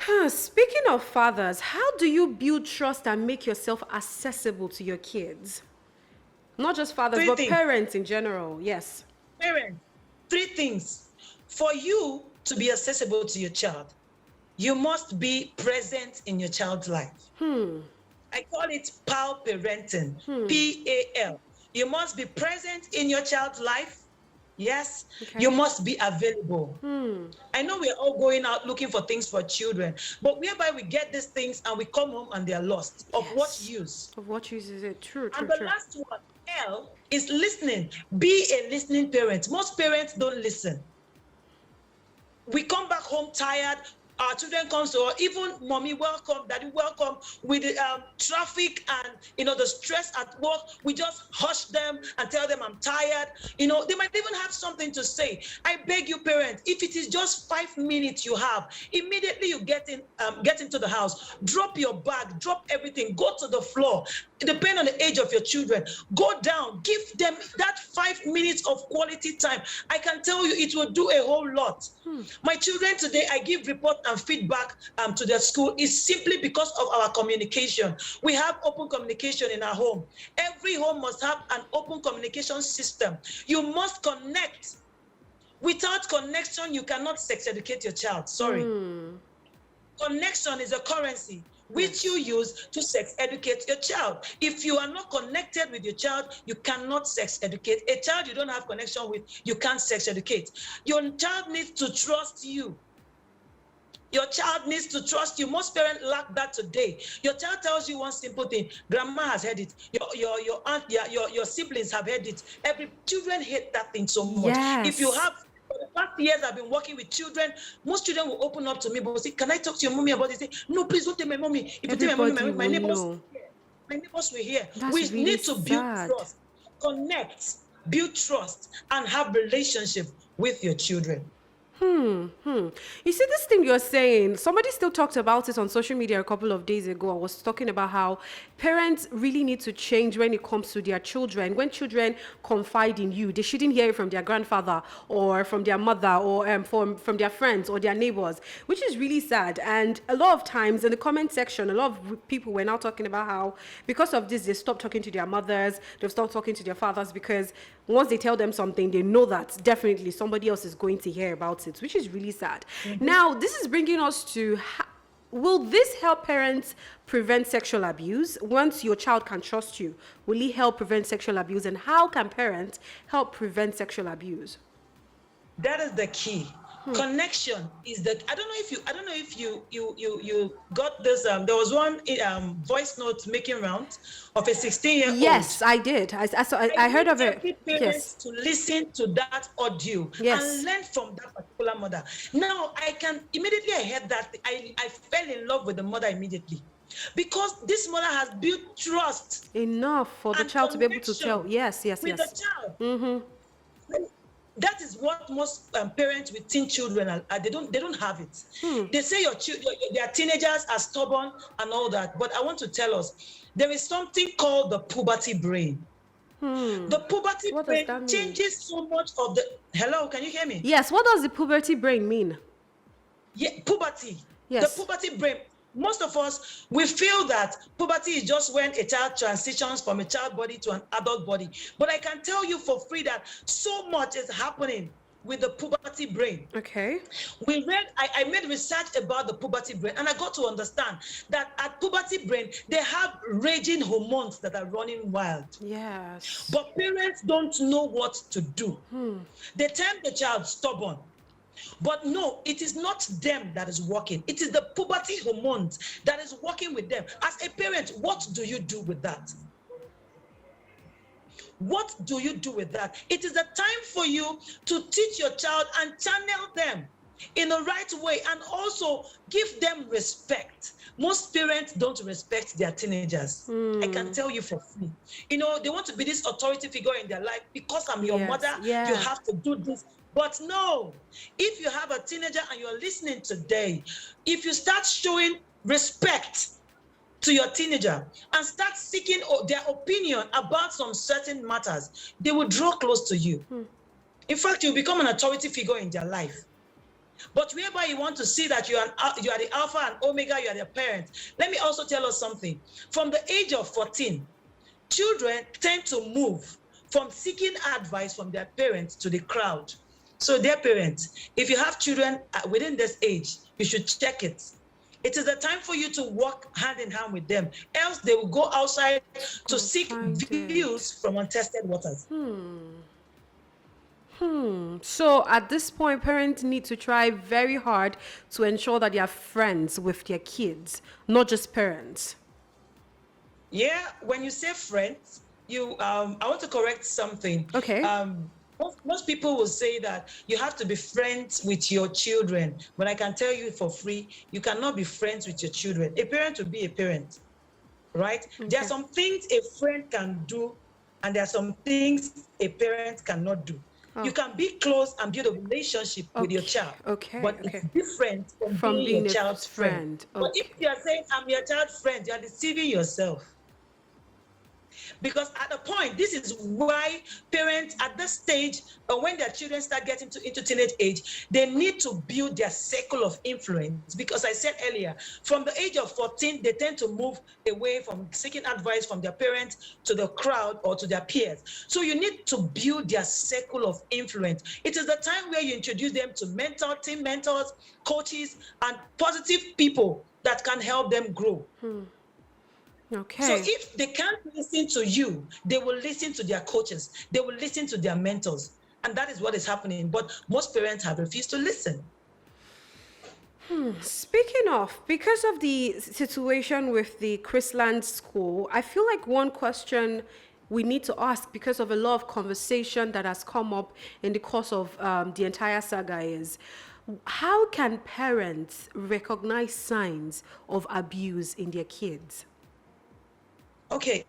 Speaking of fathers, how do you build trust and make yourself accessible to your kids? Not just fathers, Three but things. parents in general. Yes. Parents, three things. For you to be accessible to your child, you must be present in your child's life. I call it PAL parenting, PAL. You must be present in your child's life. Yes, you Okay. must be available. I know we're all going out looking for things for children, but whereby we get these things and we come home and they're lost. Of what Yes. use? Of what use is it? True, And true, the true. last one, L, is listening. Be a listening parent. Most parents don't listen. We come back home tired. Our children comes to us, even mommy welcome, daddy welcome, with the traffic and the stress at work. We just hush them and tell them I'm tired. They might even have something to say. I beg you, parents, if it is just 5 minutes you have, immediately you get into the house, drop your bag, drop everything, go to the floor. Depending on the age of your children, go down, give them that 5 minutes of quality time. I can tell you it will do a whole lot. My children today, I give report and feedback to their school is simply because of our communication. We have open communication in our home. Every home must have an open communication system. You must connect. Without connection, you cannot sex educate your child. Sorry. Connection is a currency which you Yes. use to sex educate your child. If you are not connected with your child, you cannot sex educate. A child you don't have connection with, you can't sex educate. Your child needs to trust you. Your child needs to trust you. Most parents lack that today. Your child tells you one simple thing. Grandma has heard it. Your aunt, your siblings have heard it. Every children hate that thing so much. If you Yes. have for the past years I've been working with children, most children will open up to me, but say, can I talk to your mommy about this? Say, no, please don't tell my mommy. If you tell my mommy, Everybody my will neighbors know. will hear. My neighbors will hear. That's We really need to build sad. trust, connect, build trust, and have relationship with your children. You see, this thing you're saying, somebody still talked about it on social media a couple of days ago. I was talking about how parents really need to change when it comes to their children. When children confide in you, they shouldn't hear it from their grandfather or from their mother or from their friends or their neighbors, which is really sad. And a lot of times in the comment section, a lot of people were now talking about how because of this, they stopped talking to their mothers, they've stopped talking to their fathers because once they tell them something, they know that definitely somebody else is going to hear about it, which is really sad. Mhm. Now, this is bringing us to will this help parents prevent sexual abuse? Once your child can trust you, will it help prevent sexual abuse? And how can parents help prevent sexual abuse? That is the key. Connection is the. I don't know if you got this. There was one voice note making rounds of a 16-year-old. Yes, I did. I I heard need of it. every parent Yes. to listen to that audio and Yes. learn from that particular mother. Now, I can immediately I heard that I fell in love with the mother immediately because this mother has built trust Enough for the and child to be able to tell. connection Yes, yes, with the yes. child. That is what most parents with teen children they don't have it. They say your children, their teenagers are stubborn and all that, but I want to tell us there is something called the puberty brain. The puberty What does brain that mean? changes so much of the. Hello, can you hear me? Yes, what does the puberty brain mean? Yeah, puberty. The Yes. puberty brain. Most of us, we feel that puberty is just when a child transitions from a child body to an adult body. But I can tell you for free that so much is happening with the puberty brain. Okay. I made research about the puberty brain, and I got to understand that at puberty brain, they have raging hormones that are running wild. Yes. But parents don't know what to do. They term the child stubborn. But no, it is not them that is working. It is the puberty hormones that is working with them. As a parent, what do you do with that? What do you do with that? It is a time for you to teach your child and channel them in the right way and also give them respect. Most parents don't respect their teenagers. I can tell you for free. They want to be this authority figure in their life. Because I'm your Yes. mother, you Yeah. have to do this. But no, if you have a teenager and you're listening today, if you start showing respect to your teenager and start seeking their opinion about some certain matters, they will draw close to you. In fact, you become an authority figure in their life. But whereby you want to see that you are the alpha and omega, you are the parent. Let me also tell us something. From the age of 14, children tend to move from seeking advice from their parents to the crowd. So dear parents, if you have children within this age, you should check it. It is the time for you to walk hand in hand with them, else they will go outside to seek views from untested waters. So at this point, parents need to try very hard to ensure that they are friends with their kids, not just parents. Yeah, when you say friends, I want to correct something. Okay. Most people will say that you have to be friends with your children, but I can tell you for free, you cannot be friends with your children. A parent will be a parent, right? Okay. There are some things a friend can do, and there are some things a parent cannot do. Oh. You can be close and build a relationship with your child, but it's different from being your child's friend. But if you are saying, I'm your child's friend, you are deceiving yourself. Because at the point, this is why parents at this stage, when their children start getting into teenage age, they need to build their circle of influence. Because I said earlier, from the age of 14, they tend to move away from seeking advice from their parents to the crowd or to their peers. So you need to build their circle of influence. It is the time where you introduce them to team mentors, coaches, and positive people that can help them grow. Okay. So if they can't listen to you, they will listen to their coaches. They will listen to their mentors. And that is what is happening. But most parents have refused to listen. Speaking of, because of the situation with the Chrisland school, I feel like one question we need to ask, because of a lot of conversation that has come up in the course of the entire saga, is how can parents recognize signs of abuse in their kids? Okay,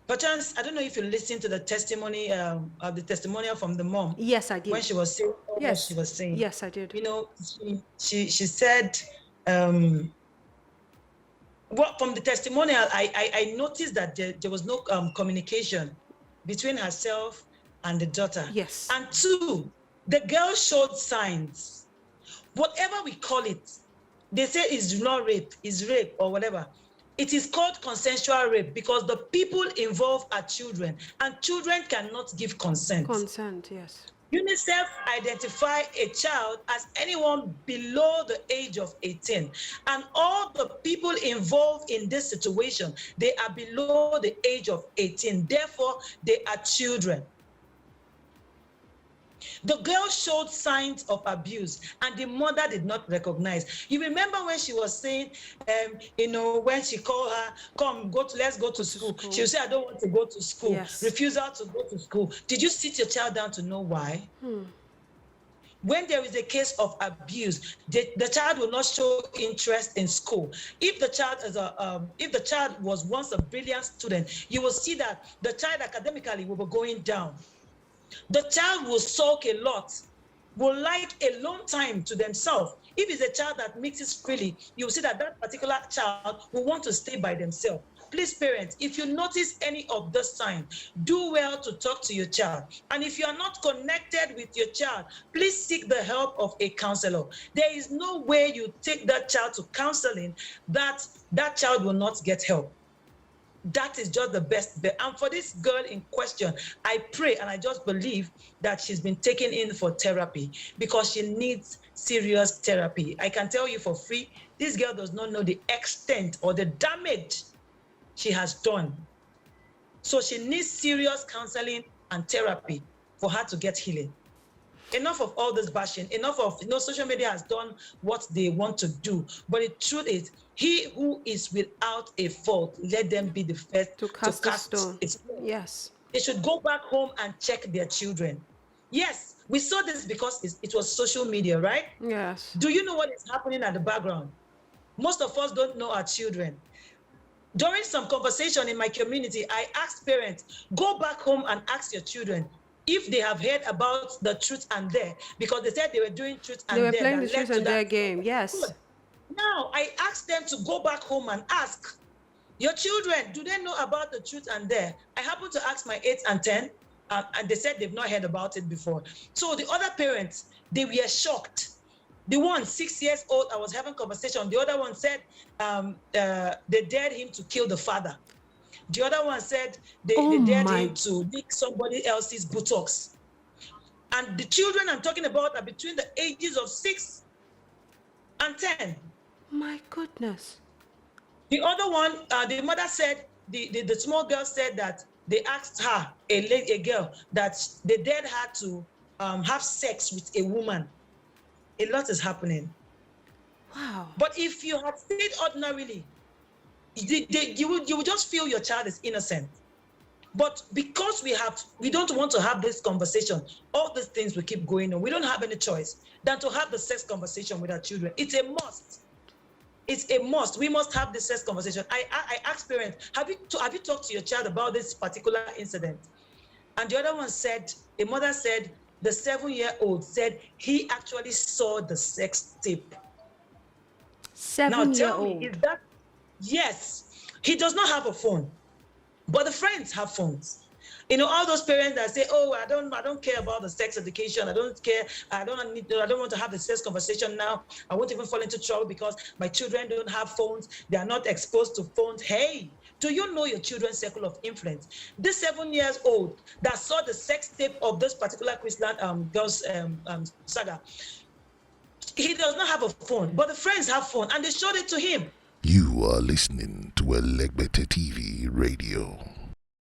perchance, I don't know if you listened to the testimony of the testimonial from the mom. Yes, I did. When she was saying what she was saying. Yes, I did. You know, she said, well, from the testimonial, I noticed that there was no communication between herself and the daughter. Yes. And two, the girl showed signs. Whatever we call it, they say it's not rape, it's rape or whatever. It is called consensual rape because the people involved are children, and children cannot give consent. Consent, yes. UNICEF identify a child as anyone below the age of 18, and all the people involved in this situation, they are below the age of 18. Therefore, they are children. The girl showed signs of abuse, and the mother did not recognize. You remember when she was saying, when she called her, let's go to school. She would say, I don't want to go to school. Yes. Refusal to go to school. Did you sit your child down to know why? When there is a case of abuse, the child will not show interest in school. If the child was once a brilliant student, you will see that the child academically will be going down. The child will sulk a lot, will like alone time to themselves. If it's a child that mixes freely, you'll see that that particular child will want to stay by themselves. Please, parents, if you notice any of this sign, do well to talk to your child. And if you are not connected with your child, please seek the help of a counselor. There is no way you take that child to counseling that child will not get help. That is just the best bet. And for this girl in question, I pray and I just believe that she's been taken in for therapy because she needs serious therapy. I can tell you for free, this girl does not know the extent or the damage she has done. So she needs serious counseling and therapy for her to get healing. Enough of all this bashing, enough of, social media has done what they want to do. But the truth is, he who is without a fault, let them be the first to cast a stone. Yes. They should go back home and check their children. Yes, we saw this because it was social media, right? Yes. Do you know what is happening at the background? Most of us don't know our children. During some conversation in my community, I asked parents, go back home and ask your children if they have heard about the Truth and Dare, because they said they were doing Truth and Dare. They were playing the Truth and Dare game, yes. Good. Now, I asked them to go back home and ask, your children, do they know about the Truth and Dare? I happened to ask my 8 and 10, and they said they've not heard about it before. So the other parents, they were shocked. The one 6 years old, I was having conversation. The other one said they dared him to kill the father. The other one said they dared him to lick somebody else's buttocks. And the children I'm talking about are between the ages of 6 and 10. My goodness. The other one, the mother said, the small girl said that they asked her, a girl, that they dared her to have sex with a woman. A lot is happening. Wow. But if you had stayed ordinarily, you would just feel your child is innocent. But because we don't want to have this conversation, all these things will keep going on. We don't have any choice than to have the sex conversation with our children. It's a must. It's a must. We must have this sex conversation. I asked parents, have you talked to your child about this particular incident? And the other one said, a mother said, the 7-year-old said he actually saw the sex tape. 7-year-old. Now tell me, is that? Yes, he does not have a phone, but the friends have phones. You know, all those parents that say, "Oh, I don't care about the sex education. I don't care. I don't want to have the sex conversation now. I won't even fall into trouble because my children don't have phones. They are not exposed to phones." Hey, do you know your children's circle of influence? This 7-year-old that saw the sex tape of this particular Chrisland girl's saga, he does not have a phone, but the friends have phone, and they showed it to him. You are listening to Elegbete TV Radio.